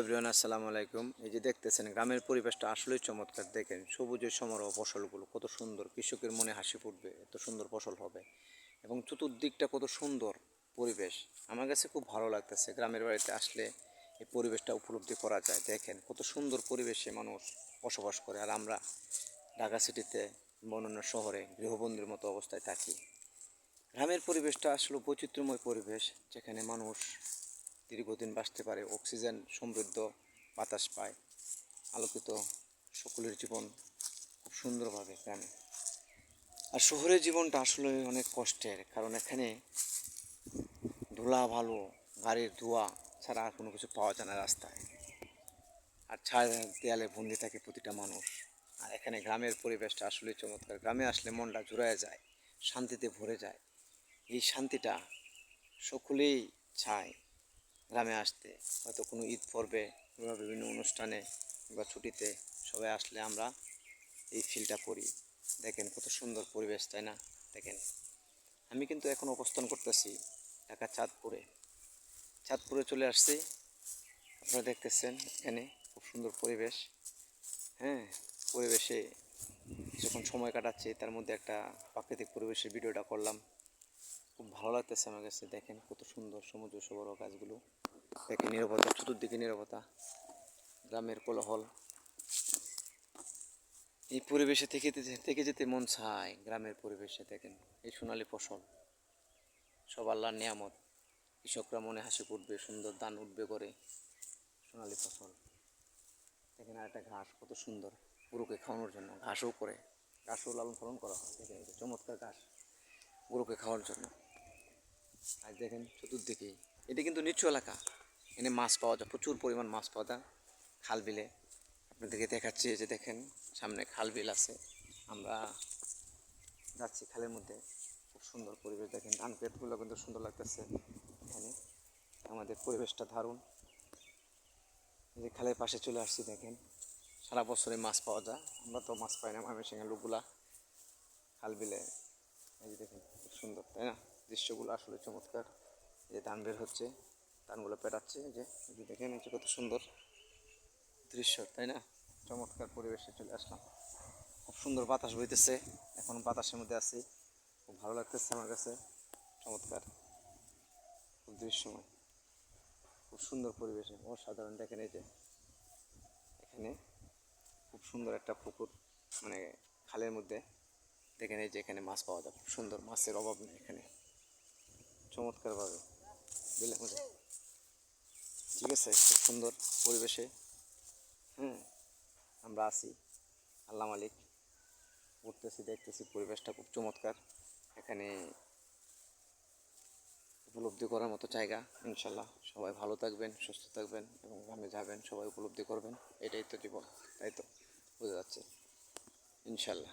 Everyone আসসালামু আলাইকুম। এই যে দেখতেছেন গ্রামের পরিবেশটা আসলেই চমৎকার। দেখেন সবুজের সমারোহ, ফসলগুলো কত সুন্দর, কৃষকের মনে হাসি ফুটবে, এত সুন্দর ফসল হবে এবং চতুর্দিকটা কত সুন্দর পরিবেশ। আমার কাছে খুব ভালো লাগতেছে। গ্রামের বাড়িতে আসলে এই পরিবেশটা উপলব্ধি করা যায়। দেখেন কত সুন্দর পরিবেশে মানুষ বসবাস করে, আর আমরা ঢাকা সিটিতে অন্যান্য শহরে গৃহবন্দীর মতো অবস্থায় থাকি। গ্রামের পরিবেশটা আসলে বৈচিত্র্যময় পরিবেশ, যেখানে মানুষ দীর্ঘদিন বাঁচতে পারে, অক্সিজেন সমৃদ্ধ বাতাস পায়, আলোকিত সকলের জীবন খুব সুন্দরভাবে গ্রামে। আর শহরের জীবনটা আসলে অনেক কষ্টের, কারণ এখানে ধুলা ভালো, গাড়ির ধোঁয়া ছাড়া আর কোনো কিছু পাওয়া যায় না রাস্তায়, আর ছায়া দেয়ালে বন্দি থাকে প্রতিটা মানুষ। আর এখানে গ্রামের পরিবেশটা আসলেই চমৎকার। গ্রামে আসলে মনটা জুড়ায় যায়, শান্তিতে ভরে যায়। এই শান্তিটা সকলেই চায় গ্রামে আসতে। হয়তো কোনো ঈদ পর্বে বা বিভিন্ন অনুষ্ঠানে বা ছুটিতে সবাই আসলে আমরা এই ফিলটা করি। দেখেন কত সুন্দর পরিবেশ, তাই না? দেখেন আমি কিন্তু এখন অবস্থান করতেছি ঢাকা চাঁদপুরে চলে আসছি। আপনারা দেখতেছেন এখানে খুব সুন্দর পরিবেশ। হ্যাঁ, পরিবেশে যখন সময় কাটাচ্ছি, তার মধ্যে একটা প্রাকৃতিক পরিবেশের ভিডিওটা করলাম। খুব ভালো লাগতেছে আমার কাছে। দেখেন কত সুন্দর সমুদ্র সরোবর, গাছগুলো দেখেন, নীরবতা, চতুর্দিকে নীরবতা, গ্রামের কোলাহল। এই পরিবেশে থেকে যেতে মন চায়। গ্রামের পরিবেশে দেখেন এই সোনালী ফসল, সব আল্লাহর নিয়ামত। কৃষকরা মনে হাসি ফুটবে, সুন্দর ধান উঠবে করে, সোনালী ফসল। দেখেন আর একটা ঘাস কত সুন্দর, গরুকে খাওয়ানোর জন্য ঘাসও করে, ঘাসও লালন পালন করা হয়। দেখেন এই চমৎকার ঘাস গরুকে খাওয়ার জন্য। আর দেখেন চতুর্দিকে, এটা কিন্তু নিচু এলাকা, এনে মাছ পাওয়া যায়, প্রচুর পরিমাণ মাছ পাওয়া যায় খাল বিলে। আপনাদেরকে দেখাচ্ছি যে দেখেন সামনে খাল বিল আছে, আমরা যাচ্ছি খালের মধ্যে। খুব সুন্দর পরিবেশ, দেখেন ধান ক্ষেতগুলো কিন্তু সুন্দর লাগতেছে এখানে। আমাদের পরিবেশটা দারুণ। এই যে খালের পাশে চলে আসছি, দেখেন সারা বছরে মাছ পাওয়া যায়। আমরা তো মাছ পাই না ময়মনসিংহের লোকগুলা খাল বিলে। এই যে দেখেন খুব সুন্দর, তাই না? দৃশ্যগুলো আসলে চমৎকার। এই যে ধান বের হচ্ছে, ধানগুলো পেটাচ্ছে, এই যে দেখেন, এই যে কত সুন্দর দৃশ্য, তাই না? চমৎকার পরিবেশে চলে আসলাম। খুব সুন্দর বাতাস বইতেছে, এখন বাতাসের মধ্যে আছি, খুব ভালো লাগতেছে আমার কাছে। চমৎকার, খুব দৃশ্যময়, খুব সুন্দর পরিবেশে, অসাধারণ। দেখেন এই যে এখানে খুব সুন্দর একটা পুকুর, মানে খালের মধ্যে। দেখেন এই যে এখানে মাছ পাওয়া যায়, খুব সুন্দর, মাছের অভাব নেই এখানে, চমৎকারভাবে বিলের মধ্যে। ঠিক আছে, খুব সুন্দর পরিবেশে হ্যাঁ আমরা আছি, আল্লাহ মালিক। ঘুরতেছি, দেখতেছি, পরিবেশটা খুব চমৎকার। এখানে উপলব্ধি করার মতো জায়গা। ইনশাল্লাহ সবাই ভালো থাকবেন, সুস্থ থাকবেন এবং গ্রামে যাবেন, সবাই উপলব্ধি করবেন। এটাই তো জীবন, তাই তো বোঝা যাচ্ছে ইনশাল্লাহ।